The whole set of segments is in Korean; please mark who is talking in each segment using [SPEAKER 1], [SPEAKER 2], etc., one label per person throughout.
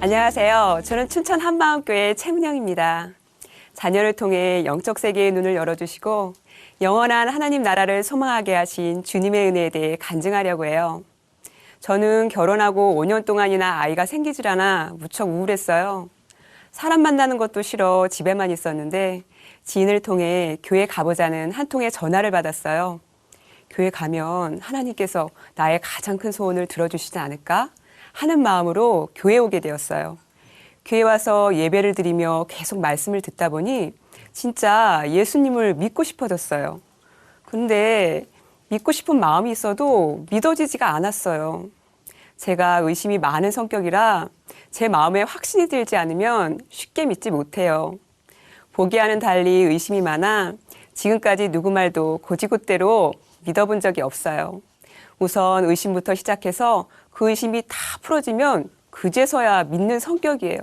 [SPEAKER 1] 안녕하세요. 저는 춘천 한마음교회 최문영입니다. 자녀를 통해 영적 세계의 눈을 열어주시고 영원한 하나님 나라를 소망하게 하신 주님의 은혜에 대해 간증하려고 해요. 저는 결혼하고 5년 동안이나 아이가 생기질 않아 무척 우울했어요. 사람 만나는 것도 싫어 집에만 있었는데 지인을 통해 교회 가보자는 한 통의 전화를 받았어요. 교회 가면 하나님께서 나의 가장 큰 소원을 들어주시지 않을까 하는 마음으로 교회에 오게 되었어요. 교회 와서 예배를 드리며 계속 말씀을 듣다 보니 진짜 예수님을 믿고 싶어졌어요. 근데 믿고 싶은 마음이 있어도 믿어지지가 않았어요. 제가 의심이 많은 성격이라 제 마음에 확신이 들지 않으면 쉽게 믿지 못해요. 보기와는 달리 의심이 많아 지금까지 누구 말도 곧이곧대로 믿어본 적이 없어요. 우선 의심부터 시작해서 그 의심이 다 풀어지면 그제서야 믿는 성격이에요.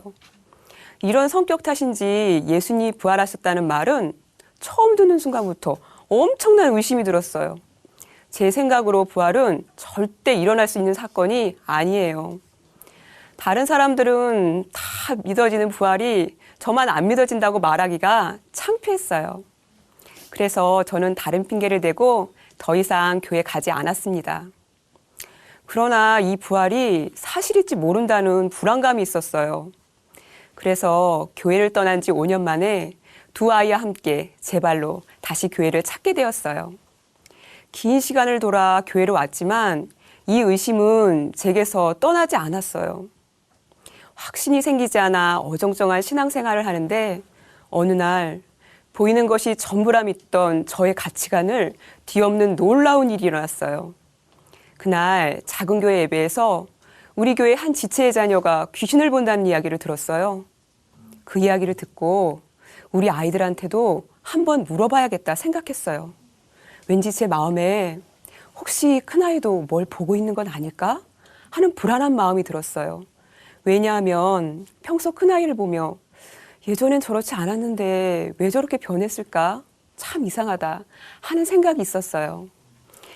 [SPEAKER 1] 이런 성격 탓인지 예수님이 부활하셨다는 말은 처음 듣는 순간부터 엄청난 의심이 들었어요. 제 생각으로 부활은 절대 일어날 수 있는 사건이 아니에요. 다른 사람들은 다 믿어지는 부활이 저만 안 믿어진다고 말하기가 창피했어요. 그래서 저는 다른 핑계를 대고 더 이상 교회 가지 않았습니다. 그러나 이 부활이 사실일지 모른다는 불안감이 있었어요. 그래서 교회를 떠난 지 5년 만에 두 아이와 함께 제 발로 다시 교회를 찾게 되었어요. 긴 시간을 돌아 교회로 왔지만 이 의심은 제게서 떠나지 않았어요. 확신이 생기지 않아 어정쩡한 신앙생활을 하는데 어느 날 보이는 것이 전부라 믿던 저의 가치관을 뒤엎는 놀라운 일이 일어났어요. 그날 작은 교회 예배에서 우리 교회 한 지체의 자녀가 귀신을 본다는 이야기를 들었어요. 그 이야기를 듣고 우리 아이들한테도 한번 물어봐야겠다 생각했어요. 왠지 제 마음에 혹시 큰아이도 뭘 보고 있는 건 아닐까 하는 불안한 마음이 들었어요. 왜냐하면 평소 큰아이를 보며 예전엔 저렇지 않았는데 왜 저렇게 변했을까? 참 이상하다 하는 생각이 있었어요.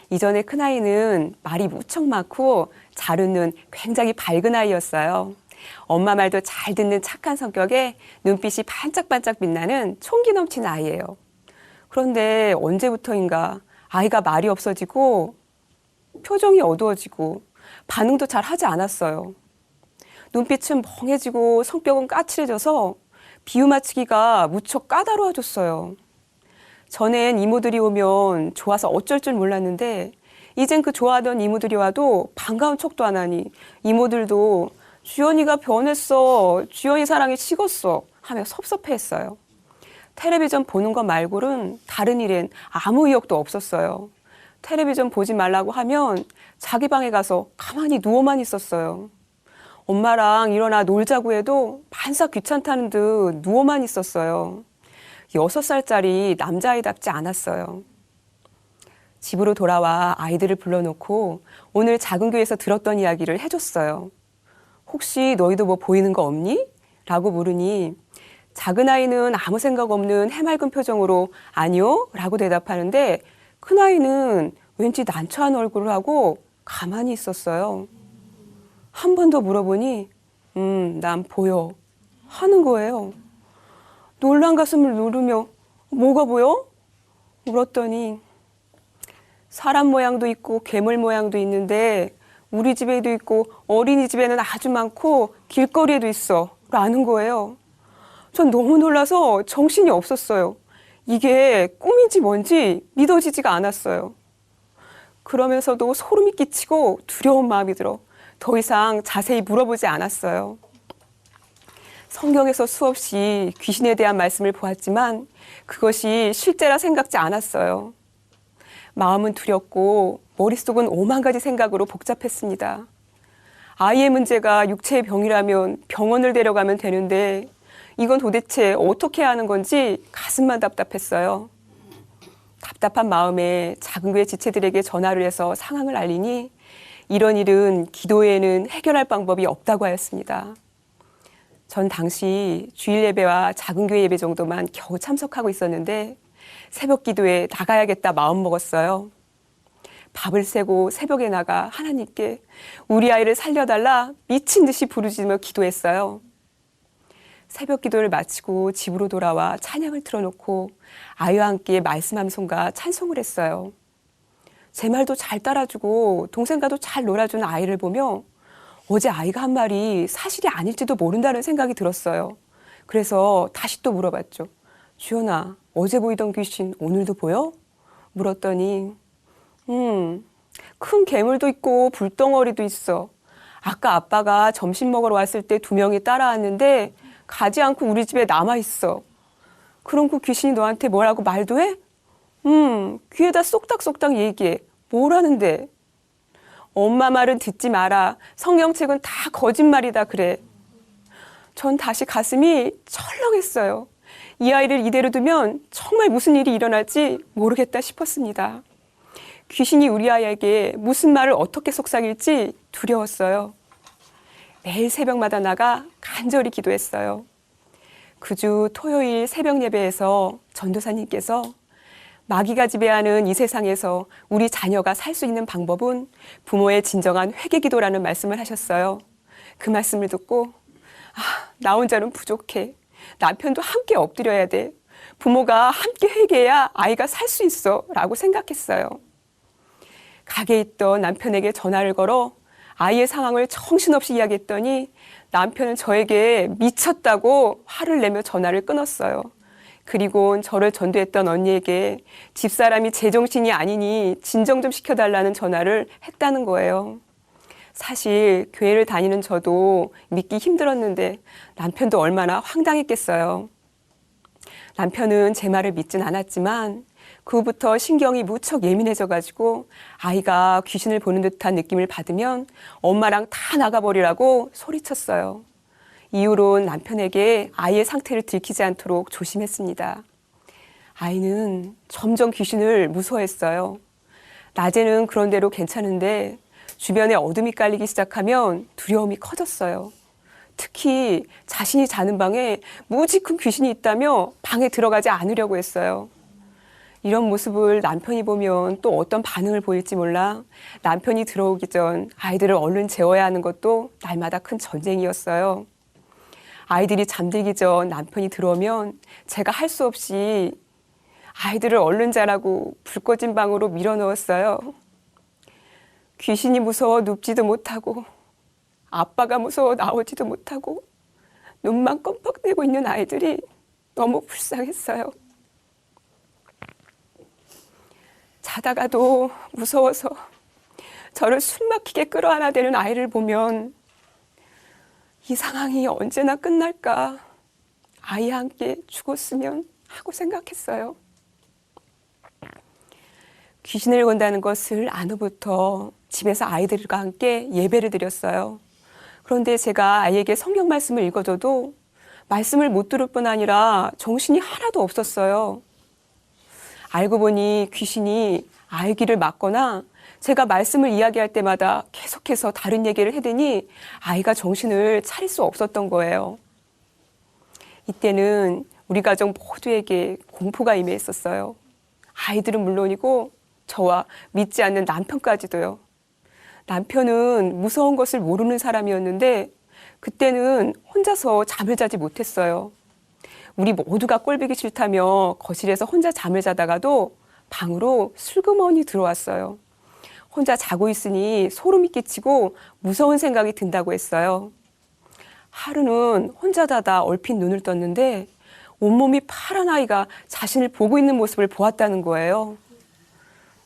[SPEAKER 1] 이전에 큰아이는 말이 무척 많고 잘 웃는 굉장히 밝은 아이였어요. 엄마 말도 잘 듣는 착한 성격에 눈빛이 반짝반짝 빛나는 총기 넘치는 아이예요. 그런데 언제부터인가 아이가 말이 없어지고 표정이 어두워지고 반응도 잘 하지 않았어요. 눈빛은 멍해지고 성격은 까칠해져서 비유 맞추기가 무척 까다로워졌어요. 전엔 이모들이 오면 좋아서 어쩔 줄 몰랐는데 이젠 그 좋아하던 이모들이 와도 반가운 척도 안 하니 이모들도 주연이가 변했어, 주연이 사랑이 식었어 하며 섭섭해했어요. 텔레비전 보는 것 말고는 다른 일엔 아무 의욕도 없었어요. 텔레비전 보지 말라고 하면 자기 방에 가서 가만히 누워만 있었어요. 엄마랑 일어나 놀자고 해도 반싹 귀찮다는 듯 누워만 있었어요. 6살짜리 남자아이답지 않았어요. 집으로 돌아와 아이들을 불러놓고 오늘 작은 교회에서 들었던 이야기를 해줬어요. 혹시 너희도 뭐 보이는 거 없니? 라고 물으니 작은 아이는 아무 생각 없는 해맑은 표정으로 아니요? 라고 대답하는데 큰아이는 왠지 난처한 얼굴을 하고 가만히 있었어요. 한 번 더 물어보니 난 보여 하는 거예요. 놀란 가슴을 누르며 뭐가 보여? 물었더니 사람 모양도 있고 괴물 모양도 있는데 우리 집에도 있고 어린이집에는 아주 많고 길거리에도 있어 라는 거예요. 전 너무 놀라서 정신이 없었어요. 이게 꿈인지 뭔지 믿어지지가 않았어요. 그러면서도 소름이 끼치고 두려운 마음이 들어 더 이상 자세히 물어보지 않았어요. 성경에서 수없이 귀신에 대한 말씀을 보았지만 그것이 실제라 생각지 않았어요. 마음은 두렵고 머릿속은 오만 가지 생각으로 복잡했습니다. 아이의 문제가 육체의 병이라면 병원을 데려가면 되는데 이건 도대체 어떻게 해야 하는 건지 가슴만 답답했어요. 답답한 마음에 작은 교회 지체들에게 전화를 해서 상황을 알리니 이런 일은 기도회에는 해결할 방법이 없다고 하였습니다. 전 당시 주일 예배와 작은 교회 예배 정도만 겨우 참석하고 있었는데 새벽 기도에 나가야겠다 마음먹었어요. 밥을 새고 새벽에 나가 하나님께 우리 아이를 살려달라 미친 듯이 부르짖으며 기도했어요. 새벽 기도를 마치고 집으로 돌아와 찬양을 틀어놓고 아이와 함께 말씀 암송과 찬송을 했어요. 제 말도 잘 따라주고 동생과도 잘 놀아주는 아이를 보며 어제 아이가 한 말이 사실이 아닐지도 모른다는 생각이 들었어요. 그래서 다시 또 물어봤죠. 주연아, 어제 보이던 귀신 오늘도 보여? 물었더니 큰 괴물도 있고 불덩어리도 있어. 아까 아빠가 점심 먹으러 왔을 때 2명이 따라왔는데 가지 않고 우리 집에 남아있어. 그럼 그 귀신이 너한테 뭐라고 말도 해? 귀에다 쏙닥쏙닥 얘기해. 뭐라는데? 엄마 말은 듣지 마라. 성경책은 다 거짓말이다 그래. 전 다시 가슴이 철렁했어요. 이 아이를 이대로 두면 정말 무슨 일이 일어날지 모르겠다 싶었습니다. 귀신이 우리 아이에게 무슨 말을 어떻게 속삭일지 두려웠어요. 매일 새벽마다 나가 간절히 기도했어요. 그 주 토요일 새벽 예배에서 전도사님께서 마귀가 지배하는 이 세상에서 우리 자녀가 살 수 있는 방법은 부모의 진정한 회개 기도라는 말씀을 하셨어요. 그 말씀을 듣고 나 혼자는 부족해. 남편도 함께 엎드려야 돼. 부모가 함께 회개해야 아이가 살 수 있어 라고 생각했어요. 가게에 있던 남편에게 전화를 걸어 아이의 상황을 정신없이 이야기했더니 남편은 저에게 미쳤다고 화를 내며 전화를 끊었어요. 그리고 저를 전도했던 언니에게 집사람이 제정신이 아니니 진정 좀 시켜달라는 전화를 했다는 거예요. 사실 교회를 다니는 저도 믿기 힘들었는데 남편도 얼마나 황당했겠어요. 남편은 제 말을 믿진 않았지만 그 후부터 신경이 무척 예민해져가지고 아이가 귀신을 보는 듯한 느낌을 받으면 엄마랑 다 나가버리라고 소리쳤어요. 이후론 남편에게 아이의 상태를 들키지 않도록 조심했습니다. 아이는 점점 귀신을 무서워했어요. 낮에는 그런 대로 괜찮은데 주변에 어둠이 깔리기 시작하면 두려움이 커졌어요. 특히 자신이 자는 방에 무지 큰 귀신이 있다며 방에 들어가지 않으려고 했어요. 이런 모습을 남편이 보면 또 어떤 반응을 보일지 몰라 남편이 들어오기 전 아이들을 얼른 재워야 하는 것도 날마다 큰 전쟁이었어요. 아이들이 잠들기 전 남편이 들어오면 제가 할 수 없이 아이들을 얼른 자라고 불 꺼진 방으로 밀어 넣었어요. 귀신이 무서워 눕지도 못하고 아빠가 무서워 나오지도 못하고 눈만 껌뻑대고 있는 아이들이 너무 불쌍했어요. 자다가도 무서워서 저를 숨막히게 끌어안아대는 아이를 보면 이 상황이 언제나 끝날까, 아이와 함께 죽었으면 하고 생각했어요. 귀신을 건다는 것을 안 후부터 집에서 아이들과 함께 예배를 드렸어요. 그런데 제가 아이에게 성경 말씀을 읽어줘도 말씀을 못 들을 뿐 아니라 정신이 하나도 없었어요. 알고 보니 귀신이 아이 귀를 막거나 제가 말씀을 이야기할 때마다 계속해서 다른 얘기를 해대니 아이가 정신을 차릴 수 없었던 거예요. 이때는 우리 가족 모두에게 공포가 임해 있었어요. 아이들은 물론이고 저와 믿지 않는 남편까지도요. 남편은 무서운 것을 모르는 사람이었는데 그때는 혼자서 잠을 자지 못했어요. 우리 모두가 꼴보기 싫다며 거실에서 혼자 잠을 자다가도 방으로 슬그머니 들어왔어요. 혼자 자고 있으니 소름이 끼치고 무서운 생각이 든다고 했어요. 하루는 혼자 자다 얼핏 눈을 떴는데 온몸이 파란 아이가 자신을 보고 있는 모습을 보았다는 거예요.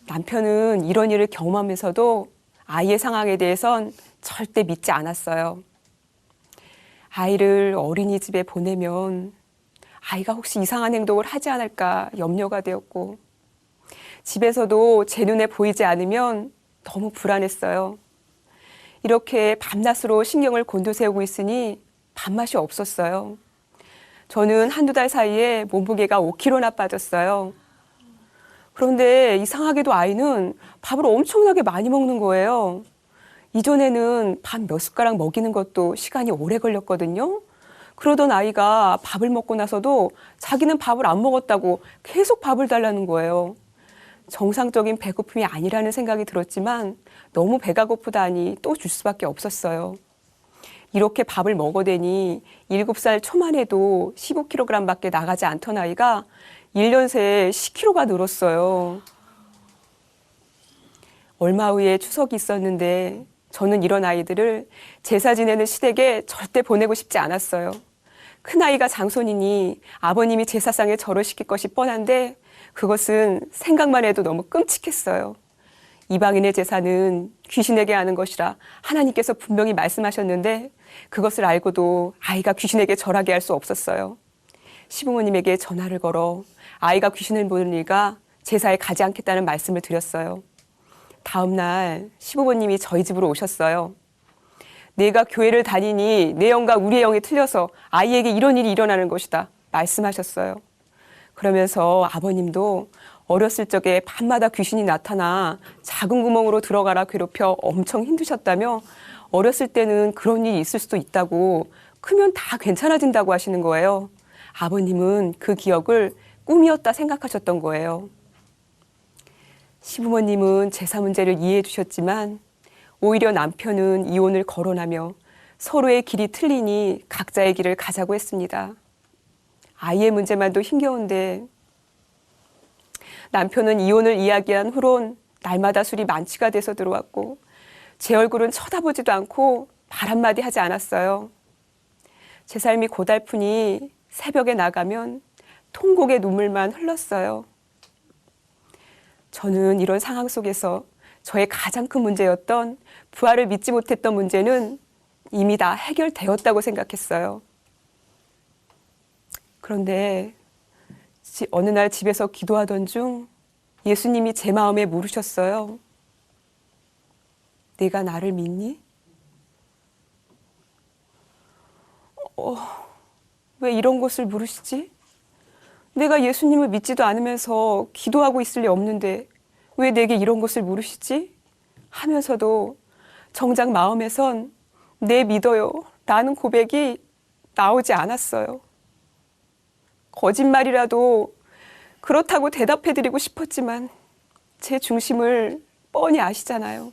[SPEAKER 1] 남편은 이런 일을 경험하면서도 아이의 상황에 대해선 절대 믿지 않았어요. 아이를 어린이집에 보내면 아이가 혹시 이상한 행동을 하지 않을까 염려가 되었고 집에서도 제 눈에 보이지 않으면 너무 불안했어요. 이렇게 밤낮으로 신경을 곤두세우고 있으니 밥맛이 없었어요. 저는 한두 달 사이에 몸무게가 5kg나 빠졌어요. 그런데 이상하게도 아이는 밥을 엄청나게 많이 먹는 거예요. 이전에는 밥 몇 숟가락 먹이는 것도 시간이 오래 걸렸거든요. 그러던 아이가 밥을 먹고 나서도 자기는 밥을 안 먹었다고 계속 밥을 달라는 거예요. 정상적인 배고픔이 아니라는 생각이 들었지만 너무 배가 고프다니 또 줄 수밖에 없었어요. 이렇게 밥을 먹어대니 7살 초만 해도 15kg밖에 나가지 않던 아이가 1년 새에 10kg가 늘었어요. 얼마 후에 추석이 있었는데 저는 이런 아이들을 제사 지내는 시댁에 절대 보내고 싶지 않았어요. 큰아이가 장손이니 아버님이 제사상에 절을 시킬 것이 뻔한데 그것은 생각만 해도 너무 끔찍했어요. 이방인의 제사는 귀신에게 하는 것이라 하나님께서 분명히 말씀하셨는데 그것을 알고도 아이가 귀신에게 절하게 할 수 없었어요. 시부모님에게 전화를 걸어 아이가 귀신을 보는 일과 제사에 가지 않겠다는 말씀을 드렸어요. 다음 날 시부모님이 저희 집으로 오셨어요. 내가 교회를 다니니 내 영과 우리의 영이 틀려서 아이에게 이런 일이 일어나는 것이다 말씀하셨어요. 그러면서 아버님도 어렸을 적에 밤마다 귀신이 나타나 작은 구멍으로 들어가라 괴롭혀 엄청 힘드셨다며 어렸을 때는 그런 일이 있을 수도 있다고 크면 다 괜찮아진다고 하시는 거예요. 아버님은 그 기억을 꿈이었다 생각하셨던 거예요. 시부모님은 제사 문제를 이해해 주셨지만 오히려 남편은 이혼을 거론하며 서로의 길이 틀리니 각자의 길을 가자고 했습니다. 아이의 문제만도 힘겨운데 남편은 이혼을 이야기한 후론 날마다 술이 만취가 돼서 들어왔고 제 얼굴은 쳐다보지도 않고 말 한마디 하지 않았어요. 제 삶이 고달프니 새벽에 나가면 통곡의 눈물만 흘렀어요. 저는 이런 상황 속에서 저의 가장 큰 문제였던 부활을 믿지 못했던 문제는 이미 다 해결되었다고 생각했어요. 그런데 어느 날 집에서 기도하던 중 예수님이 제 마음에 물으셨어요. 네가 나를 믿니? 왜 이런 것을 물으시지? 내가 예수님을 믿지도 않으면서 기도하고 있을 리 없는데 왜 내게 이런 것을 물으시지? 하면서도 정작 마음에선 네 믿어요 라는 고백이 나오지 않았어요. 거짓말이라도 그렇다고 대답해드리고 싶었지만 제 중심을 뻔히 아시잖아요.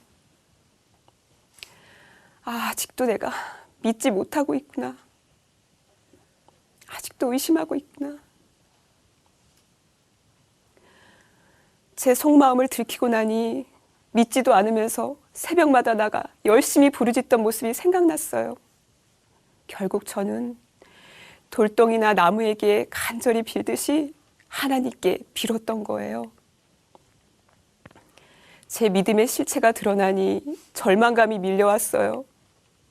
[SPEAKER 1] 아직도 내가 믿지 못하고 있구나. 아직도 의심하고 있구나. 제 속마음을 들키고 나니 믿지도 않으면서 새벽마다 나가 열심히 부르짖던 모습이 생각났어요. 결국 저는 돌덩이나 나무에게 간절히 빌듯이 하나님께 빌었던 거예요. 제 믿음의 실체가 드러나니 절망감이 밀려왔어요.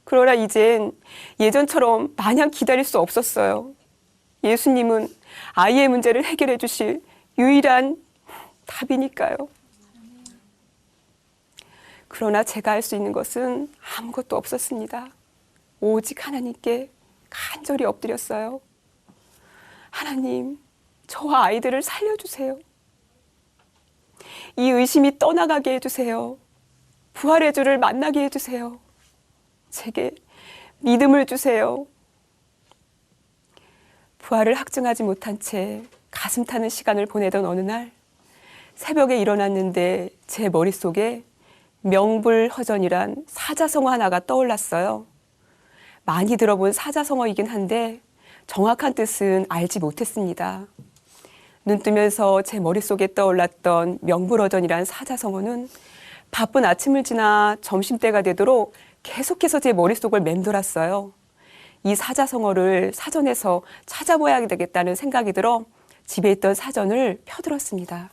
[SPEAKER 1] 그러나 이젠 예전처럼 마냥 기다릴 수 없었어요. 예수님은 아이의 문제를 해결해 주실 유일한 답이니까요. 그러나 제가 할 수 있는 것은 아무것도 없었습니다. 오직 하나님께 간절히 엎드렸어요. 하나님, 저와 아이들을 살려주세요. 이 의심이 떠나가게 해주세요. 부활의 주를 만나게 해주세요. 제게 믿음을 주세요. 부활을 확증하지 못한 채 가슴 타는 시간을 보내던 어느 날 새벽에 일어났는데 제 머릿속에 명불허전이란 사자성어 하나가 떠올랐어요. 많이 들어본 사자성어이긴 한데 정확한 뜻은 알지 못했습니다. 눈 뜨면서 제 머릿속에 떠올랐던 명불허전이란 사자성어는 바쁜 아침을 지나 점심때가 되도록 계속해서 제 머릿속을 맴돌았어요. 이 사자성어를 사전에서 찾아봐야 되겠다는 생각이 들어 집에 있던 사전을 펴들었습니다.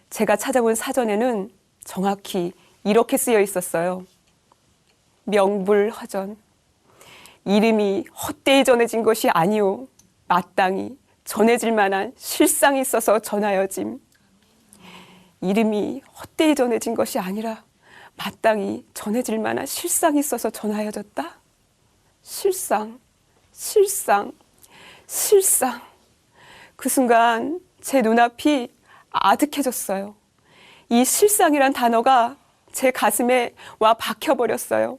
[SPEAKER 1] 제가 찾아본 사전에는 정확히 이렇게 쓰여 있었어요. 명불허전. 이름이 헛되이 전해진 것이 아니오. 마땅히 전해질 만한 실상이 있어서 전하여짐. 이름이 헛되이 전해진 것이 아니라 마땅히 전해질 만한 실상이 있어서 전하여졌다. 실상, 실상, 실상. 그 순간 제 눈앞이 아득해졌어요. 이 실상이란 단어가 제 가슴에 와 박혀버렸어요.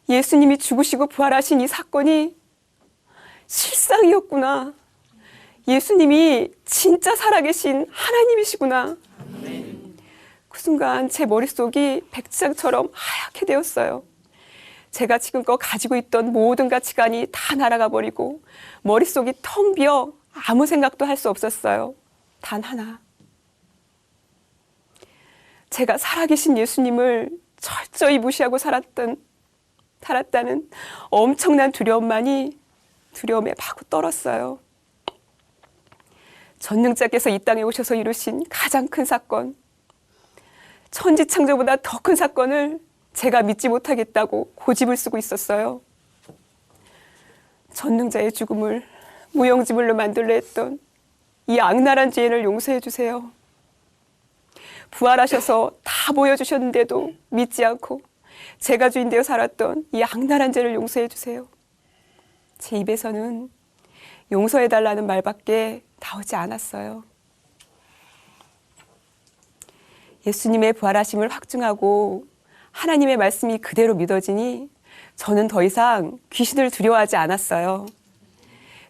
[SPEAKER 1] 예수님이 죽으시고 부활하신 이 사건이 실상이었구나. 예수님이 진짜 살아계신 하나님이시구나. 그 순간 제 머릿속이 백지장처럼 하얗게 되었어요. 제가 지금껏 가지고 있던 모든 가치관이 다 날아가 버리고 머릿속이 텅 비어 아무 생각도 할 수 없었어요. 단 하나. 제가 살아계신 예수님을 철저히 무시하고 살았다는 엄청난 두려움에 파고 떨었어요. 전능자께서 이 땅에 오셔서 이루신 가장 큰 사건, 천지창조보다 더 큰 사건을 제가 믿지 못하겠다고 고집을 쓰고 있었어요. 전능자의 죽음을 무용지물로 만들려 했던 이 악랄한 죄인을 용서해 주세요. 부활하셔서 다 보여주셨는데도 믿지 않고 제가 주인 되어 살았던 이 악랄한 죄를 용서해 주세요. 제 입에서는 용서해달라는 말밖에 나오지 않았어요. 예수님의 부활하심을 확증하고 하나님의 말씀이 그대로 믿어지니 저는 더 이상 귀신을 두려워하지 않았어요.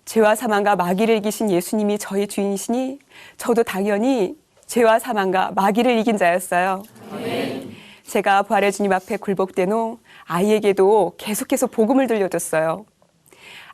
[SPEAKER 1] 죄와 사망과 마귀를 이기신 예수님이 저의 주인이시니 저도 당연히 죄와 사망과 마귀를 이긴 자였어요. 아멘. 제가 부활의 주님 앞에 굴복된 후 아이에게도 계속해서 복음을 들려줬어요.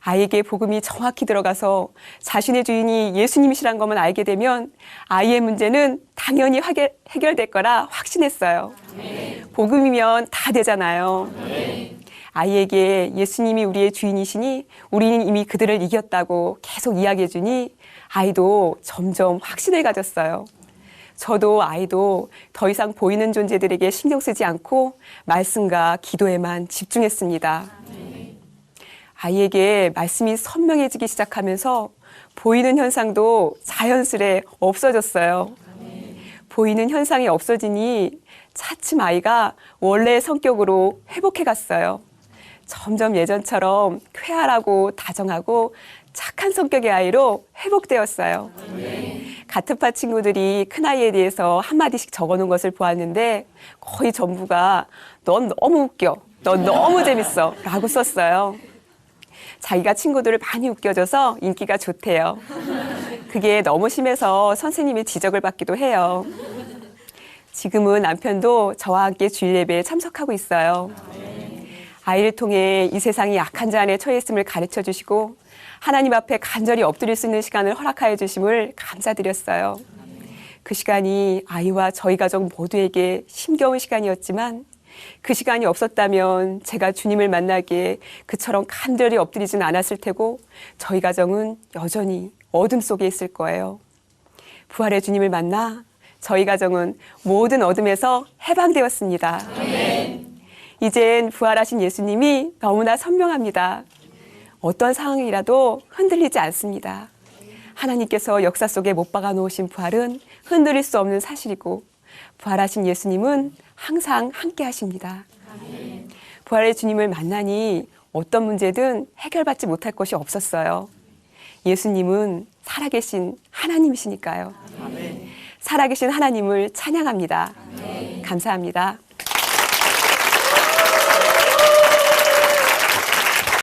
[SPEAKER 1] 아이에게 복음이 정확히 들어가서 자신의 주인이 예수님이시란 것만 알게 되면 아이의 문제는 당연히 해결될 거라 확신했어요. 아멘. 복음이면 다 되잖아요. 아멘. 아이에게 예수님이 우리의 주인이시니 우리는 이미 그들을 이겼다고 계속 이야기해 주니 아이도 점점 확신을 가졌어요. 저도 아이도 더 이상 보이는 존재들에게 신경 쓰지 않고 말씀과 기도에만 집중했습니다. 아이에게 말씀이 선명해지기 시작하면서 보이는 현상도 자연스레 없어졌어요. 보이는 현상이 없어지니 차츰 아이가 원래의 성격으로 회복해 갔어요. 점점 예전처럼 쾌활하고 다정하고 착한 성격의 아이로 회복되었어요. 같은 파 친구들이 큰아이에 대해서 한마디씩 적어놓은 것을 보았는데 거의 전부가 넌 너무 웃겨, 넌 너무 재밌어 라고 썼어요. 자기가 친구들을 많이 웃겨줘서 인기가 좋대요. 그게 너무 심해서 선생님의 지적을 받기도 해요. 지금은 남편도 저와 함께 주일 예배에 참석하고 있어요. 아이를 통해 이 세상이 약한 자 안에 처해 있음을 가르쳐 주시고 하나님 앞에 간절히 엎드릴 수 있는 시간을 허락하여 주심을 감사드렸어요. 그 시간이 아이와 저희 가족 모두에게 힘겨운 시간이었지만 그 시간이 없었다면 제가 주님을 만나기에 그처럼 간절히 엎드리진 않았을 테고 저희 가정은 여전히 어둠 속에 있을 거예요. 부활의 주님을 만나 저희 가정은 모든 어둠에서 해방되었습니다. 아멘. 이젠 부활하신 예수님이 너무나 선명합니다. 어떤 상황이라도 흔들리지 않습니다. 하나님께서 역사 속에 못 박아 놓으신 부활은 흔들릴 수 없는 사실이고 부활하신 예수님은 항상 함께 하십니다. 아멘. 부활의 주님을 만나니 어떤 문제든 해결받지 못할 것이 없었어요. 예수님은 살아계신 하나님이시니까요. 아멘. 살아계신 하나님을 찬양합니다. 아멘. 감사합니다.